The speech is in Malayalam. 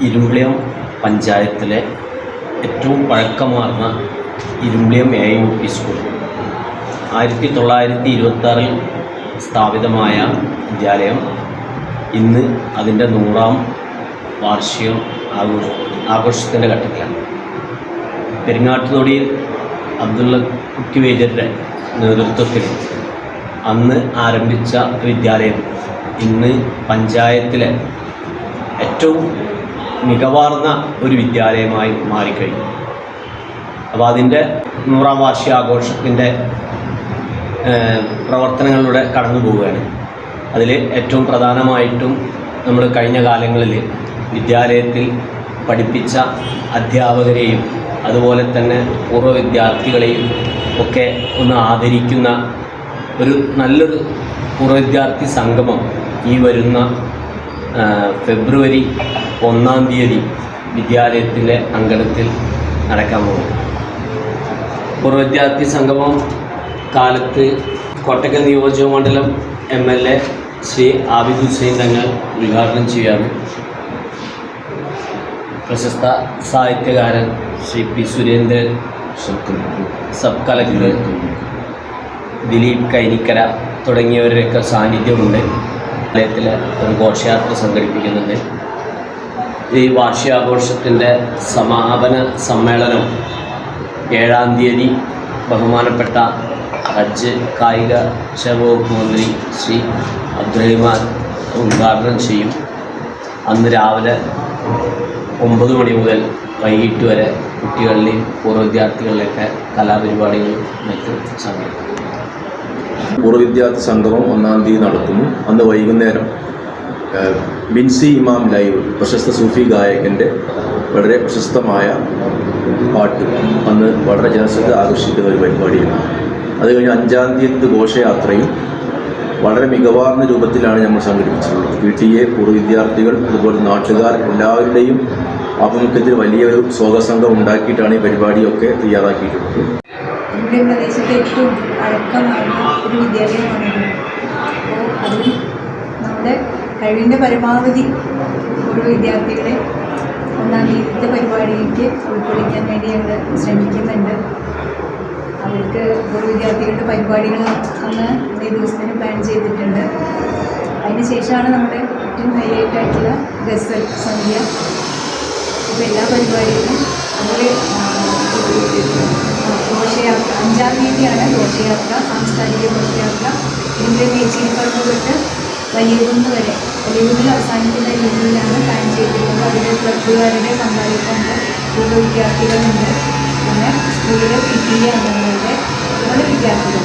ഇരുമ്പിളിയം പഞ്ചായത്തിലെ ഏറ്റവും പഴക്കമാർന്ന ഇരുമ്പിളിയം AIUP സ്കൂൾ 1926 സ്ഥാപിതമായ വിദ്യാലയം ഇന്ന് അതിൻ്റെ 100ാം വാർഷികം ആഘോഷത്തിൻ്റെ ഘട്ടത്തിലാണ്. പെരിങ്ങാട്ടുതൊടിയിൽ അബ്ദുള്ള കുട്ടി വൈദ്യരുടെ നേതൃത്വത്തിൽ അന്ന് ആരംഭിച്ച വിദ്യാലയം ഇന്ന് പഞ്ചായത്തിലെ ഏറ്റവും മികവാർന്ന ഒരു വിദ്യാലയമായി മാറിക്കഴിഞ്ഞു. അപ്പോൾ അതിൻ്റെ 100ാം വാർഷികാഘോഷത്തിൻ്റെ പ്രവർത്തനങ്ങളിലൂടെ കടന്നു പോവുകയാണ്. അതിൽ ഏറ്റവും പ്രധാനമായിട്ടും നമ്മൾ കഴിഞ്ഞ കാലങ്ങളിൽ വിദ്യാലയത്തിൽ പഠിപ്പിച്ച അധ്യാപകരെയും അതുപോലെ തന്നെ പൂർവ്വ വിദ്യാർത്ഥികളെയും ഒക്കെ ഒന്ന് ആദരിക്കുന്ന ഒരു നല്ലൊരു പൂർവ്വ വിദ്യാർത്ഥി സംഗമം ഈ വരുന്ന ഫെബ്രുവരി 1-ാം തീയതി വിദ്യാലയത്തിലെ അങ്കണത്തിൽ നടക്കാൻ പോകും. പൂർവ്വ വിദ്യാർത്ഥി സംഗമം കാലത്ത് കോട്ടക്കൽ നിയോജക മണ്ഡലം MLA ശ്രീ ആബിദ് ഹുസൈൻ തങ്ങൾ ഉദ്ഘാടനം ചെയ്യുകയാണ്. പ്രശസ്ത സാഹിത്യകാരൻ Shri P. Surendran, sub collector Dileep Kainikkara തുടങ്ങിയവരുടെയൊക്കെ സാന്നിധ്യമുണ്ട്. വിദ്യാലയത്തിൽ ഒരു ഘോഷയാത്ര സംഘടിപ്പിക്കുന്നുണ്ട്. ഈ വാർഷികാഘോഷത്തിൻ്റെ സമാപന സമ്മേളനം 7-ാം തീയതി ബഹുമാനപ്പെട്ട ഹജ്ജ് കായിക വകുപ്പ് മന്ത്രി ശ്രീ അബ്ദുറഹിമാൻ ഉദ്ഘാടനം ചെയ്യും. അന്ന് രാവിലെ 9 മണി മുതൽ വൈകിട്ട് വരെ കുട്ടികളിലെയും പൂർവ്വ വിദ്യാർത്ഥികളിലൊക്കെ കലാപരിപാടികളും മറ്റും സംഘടിപ്പിക്കും. പൂർവ്വ വിദ്യാർത്ഥി സംഗമം 1-ാം തീയതി നടത്തുന്നു. അന്ന് വൈകുന്നേരം ബിൻസി ഇമാം ലൈവ് പ്രശസ്ത സൂഫി ഗായകൻ്റെ വളരെ പ്രശസ്തമായ പാട്ട് അന്ന് വളരെ ജനശ്രദ്ധ ആകർഷിക്കുന്ന ഒരു പരിപാടിയാണ്. അത് കഴിഞ്ഞ് 5-ാം തീയതി ഘോഷയാത്രയും വളരെ മികവാർന്ന രൂപത്തിലാണ് നമ്മൾ സംഘടിപ്പിച്ചിട്ടുള്ളത്. PTA പൂർവ്വ വിദ്യാർത്ഥികൾ അതുപോലെ നാട്ടുകാർ എല്ലാവരുടെയും ആഭിമുഖ്യത്തിൽ വലിയൊരു സ്വാഗതസംഘം ഉണ്ടാക്കിയിട്ടാണ് ഈ പരിപാടിയൊക്കെ തയ്യാറാക്കിയിട്ടുള്ളത്. നമ്മുടെ പ്രദേശത്തെ ഏറ്റവും പഴക്കമാർന്ന ഒരു വിദ്യാലയമാണിത്. അപ്പോൾ അതിൽ നമ്മുടെ കഴിവിൻ്റെ പരമാവധി പൂർവ്വ വിദ്യാർത്ഥികളെ 1-ാം തീയതിത്തെ പരിപാടിയിലേക്ക് ഉൾക്കൊള്ളിക്കാൻ വേണ്ടി ഞങ്ങൾ ശ്രമിക്കുന്നുണ്ട്. അവർക്ക് പൂർവ്വ വിദ്യാർത്ഥികളുടെ പരിപാടികൾ അന്ന് ഇന്നേ ദിവസത്തിന് പ്ലാൻ ചെയ്തിട്ടുണ്ട്. അതിനുശേഷമാണ് നമ്മുടെ ഏറ്റവും ഹൈലൈറ്റ് ആയിട്ടുള്ള ഗസൽ സന്ധ്യ. ഇപ്പോൾ എല്ലാ പരിപാടികളും അതുപോലെ ഘോഷയാത്ര 5-ാം തീയതിയാണ് ഘോഷയാത്ര, സാംസ്കാരിക ഘോഷയാത്ര. ഇതിൻ്റെ മേച്ചീനിപ്പറമ്പ് തൊട്ട് വലിയകുന്ന് വരെ, വലിയകുന്നിൽ അവസാനിക്കുന്ന രീതിയിലാണ് പ്ലാൻ ചെയ്തിട്ടുള്ളത്. അതിൽ ക്ലബ്ബുകാരുടെ പങ്കാളിത്തമുണ്ട്, പൂർവ്വ വിദ്യാർത്ഥികളുണ്ട്, പിന്നെ സ്കൂളിലെ PTA അംഗങ്ങളുടെ അതുപോലെ വിദ്യാർത്ഥികൾ